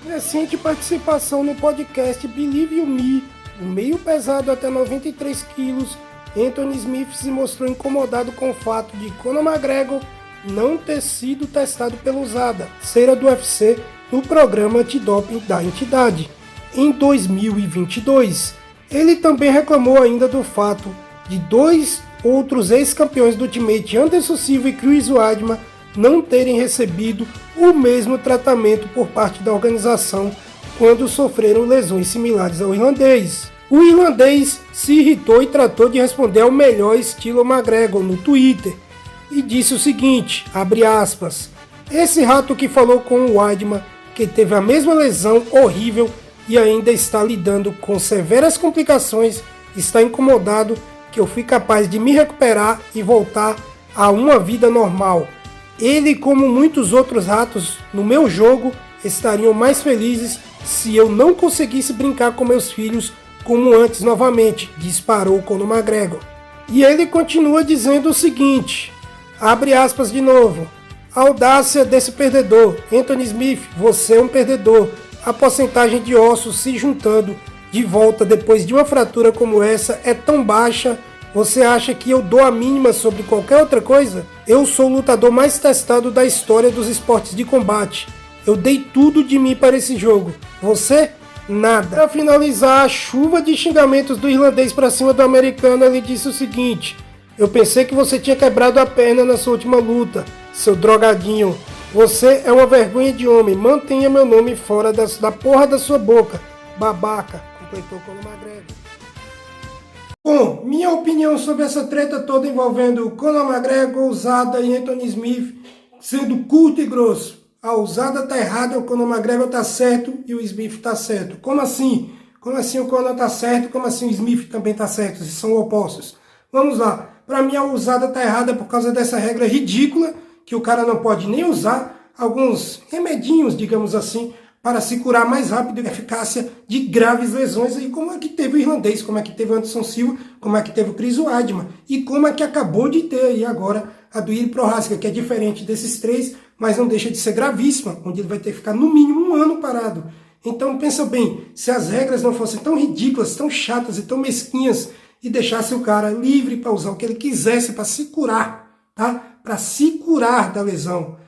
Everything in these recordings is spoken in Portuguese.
Recente participação no podcast Believe You Me, o meio pesado até 93 quilos, Anthony Smith se mostrou incomodado com o fato de Conor McGregor não ter sido testado pela USADA, cera do UFC, no programa antidoping da entidade, em 2022. Ele também reclamou ainda do fato de dois outros ex-campeões do Ultimate, Anderson Silva e Chris Weidman, não terem recebido o mesmo tratamento por parte da organização quando sofreram lesões similares ao irlandês. O irlandês se irritou e tratou de responder ao melhor estilo McGregor no Twitter e disse o seguinte, abre aspas, esse rato que falou com o Weidman, que teve a mesma lesão horrível e ainda está lidando com severas complicações, está incomodado que eu fui capaz de me recuperar e voltar a uma vida normal. Ele, como muitos outros ratos no meu jogo, estariam mais felizes se eu não conseguisse brincar com meus filhos como antes novamente, disparou Conor McGregor. E ele continua dizendo o seguinte, abre aspas de novo, a audácia desse perdedor, Anthony Smith, você é um perdedor, a porcentagem de ossos se juntando de volta depois de uma fratura como essa é tão baixa. Você acha que eu dou a mínima sobre qualquer outra coisa? Eu sou o lutador mais testado da história dos esportes de combate. Eu dei tudo de mim para esse jogo. Você? Nada. Para finalizar, a chuva de xingamentos do irlandês para cima do americano, ele disse o seguinte, eu pensei que você tinha quebrado a perna na sua última luta, seu drogadinho. Você é uma vergonha de homem. Mantenha meu nome fora da porra da sua boca. Babaca, completou Conor McGregor. Bom, minha opinião sobre essa treta toda envolvendo Conor McGregor, USADA e Anthony Smith, sendo curto e grosso. A USADA tá errada, o Conor McGregor tá certo e o Smith tá certo. Como assim? Como assim o Conor tá certo? Como assim o Smith também tá certo? Eles são opostos. Vamos lá. Para mim a USADA tá errada por causa dessa regra ridícula que o cara não pode nem usar alguns remedinhos, digamos assim, para se curar mais rápido e eficácia de graves lesões, aí como é que teve o irlandês, como é que teve o Anderson Silva, como é que teve o Chris Weidman, e como é que acabou de ter aí agora a do Iri Prochazka, que é diferente desses três, mas não deixa de ser gravíssima, onde ele vai ter que ficar no mínimo um ano parado. Então pensa bem, se as regras não fossem tão ridículas, tão chatas e tão mesquinhas, e deixasse o cara livre para usar o que ele quisesse para se curar, tá? Para se curar da lesão.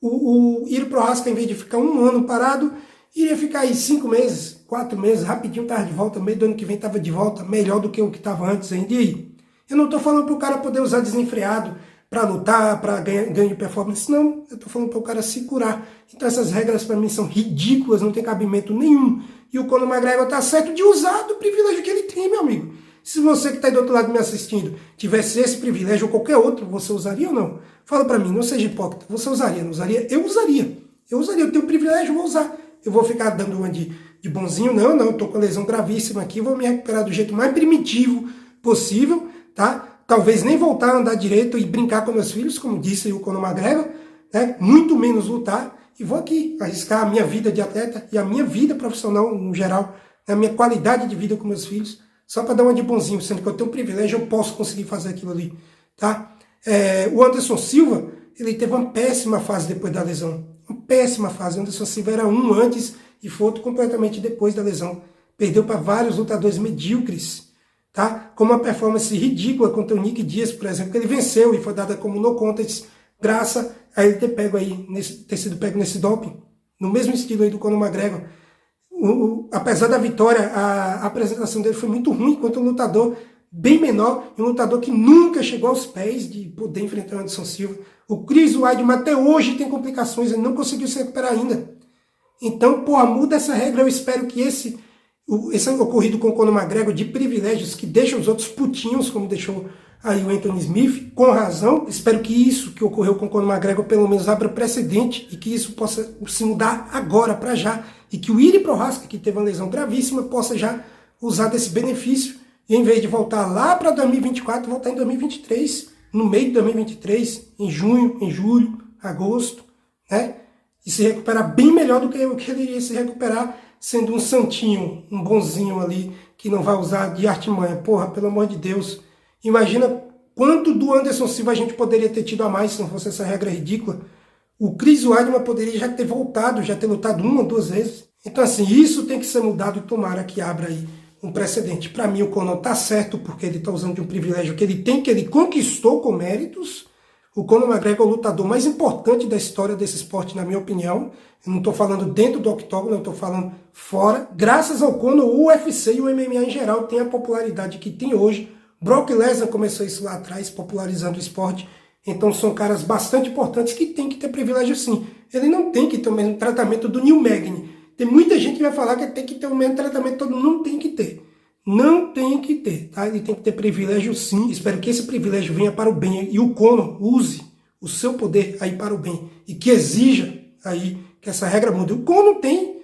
O Iri Prochazka, em vez de ficar um ano parado, iria ficar aí 5 meses, 4 meses, rapidinho estava de volta, meio do ano que vem estava de volta, melhor do que o que estava antes ainda. E aí? Eu não estou falando para o cara poder usar desenfreado para lutar, para ganhar de performance, não. Eu estou falando para o cara se curar. Então essas regras para mim são ridículas, não tem cabimento nenhum. E o Conor McGregor está certo de usar do privilégio que ele tem, meu amigo. Se você que está aí do outro lado me assistindo tivesse esse privilégio ou qualquer outro, você usaria ou não? Fala para mim, não seja hipócrita. Você usaria, não usaria? Eu usaria. Eu usaria, eu tenho privilégio, vou usar. Eu vou ficar dando uma de bonzinho? Não, eu tô com lesão gravíssima aqui, vou me recuperar do jeito mais primitivo possível, tá? Talvez nem voltar a andar direito e brincar com meus filhos, como disse o Conor McGregor, né? Muito menos lutar, e vou aqui arriscar a minha vida de atleta e a minha vida profissional no geral, a minha qualidade de vida com meus filhos, só para dar uma de bonzinho, sendo que eu tenho um privilégio, eu posso conseguir fazer aquilo ali, tá? O Anderson Silva, ele teve uma péssima fase depois da lesão. Uma péssima fase. O Anderson Silva era um antes e foi outro completamente depois da lesão. Perdeu para vários lutadores medíocres, tá? Com uma performance ridícula contra o Nick Diaz, por exemplo, que ele venceu e foi dada como no contest, graças a ele ter sido pego nesse doping, no mesmo estilo aí do Conor McGregor. Apesar da vitória, a apresentação dele foi muito ruim contra um lutador bem menor, e um lutador que nunca chegou aos pés de poder enfrentar o Anderson Silva. O Chris Weidman até hoje tem complicações, ele não conseguiu se recuperar ainda. Então, porra, muda essa regra. Eu espero que esse ocorrido com o Conor McGregor de privilégios que deixa os outros putinhos, como deixou aí o Anthony Smith, com razão. Espero que isso que ocorreu com o Conor McGregor pelo menos abra precedente e que isso possa se mudar agora, para já. E que o Iri Prochazka, que teve uma lesão gravíssima, possa já usar desse benefício e em vez de voltar lá para 2024, voltar em 2023, no meio de 2023, em junho, em julho, agosto, né? E se recuperar bem melhor do que o que ele iria se recuperar sendo um santinho, um bonzinho ali, que não vai usar de artimanha. Porra, pelo amor de Deus. Imagina quanto do Anderson Silva a gente poderia ter tido a mais se não fosse essa regra ridícula. O Chris Weidman poderia já ter voltado, já ter lutado 1 ou 2 vezes. Então, assim, isso tem que ser mudado e tomara que abra aí um precedente. Para mim, o Conor tá certo, porque ele tá usando de um privilégio que ele tem, que ele conquistou com méritos. O Conor McGregor é o lutador mais importante da história desse esporte, na minha opinião. Eu não estou falando dentro do octógono, eu estou falando fora. Graças ao Conor, o UFC e o MMA em geral tem a popularidade que tem hoje. Brock Lesnar começou isso lá atrás, popularizando o esporte. Então são caras bastante importantes que tem que ter privilégio sim. Ele não tem que ter o mesmo tratamento do Neil Magny. Tem muita gente que vai falar que tem que ter o mesmo tratamento, todo mundo não tem que ter. Não tem que ter, tá? Ele tem que ter privilégio sim. Espero que esse privilégio venha para o bem e o Conor use o seu poder aí para o bem e que exija aí que essa regra mude. O Conor tem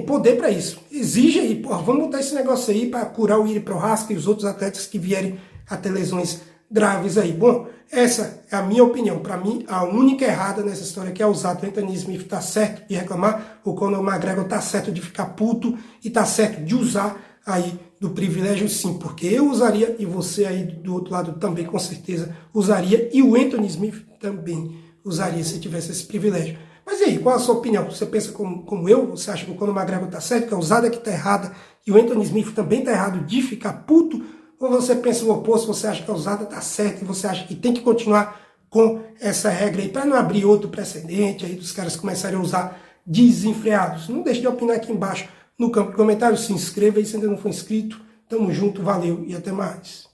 poder para isso. Exige aí, pô, vamos botar esse negócio aí para curar o Iri Prochazka e os outros atletas que vierem a ter lesões graves aí. Bom, essa é a minha opinião. Para mim, a única errada nessa história que é usar o Anthony Smith tá certo de reclamar, o Conor McGregor tá certo de ficar puto e tá certo de usar aí do privilégio sim, porque eu usaria e você aí do outro lado também com certeza usaria e o Anthony Smith também usaria se tivesse esse privilégio. Mas e aí, qual a sua opinião? Você pensa como eu? Você acha que o Conor McGregor tá certo, que a usada que tá errada e o Anthony Smith também tá errado de ficar puto? Ou você pensa o oposto, você acha que a usada tá certa e você acha que tem que continuar com essa regra aí para não abrir outro precedente aí dos caras começarem a usar desenfreados? Não deixe de opinar aqui embaixo no campo de comentários, se inscreva aí se ainda não for inscrito. Tamo junto, valeu e até mais.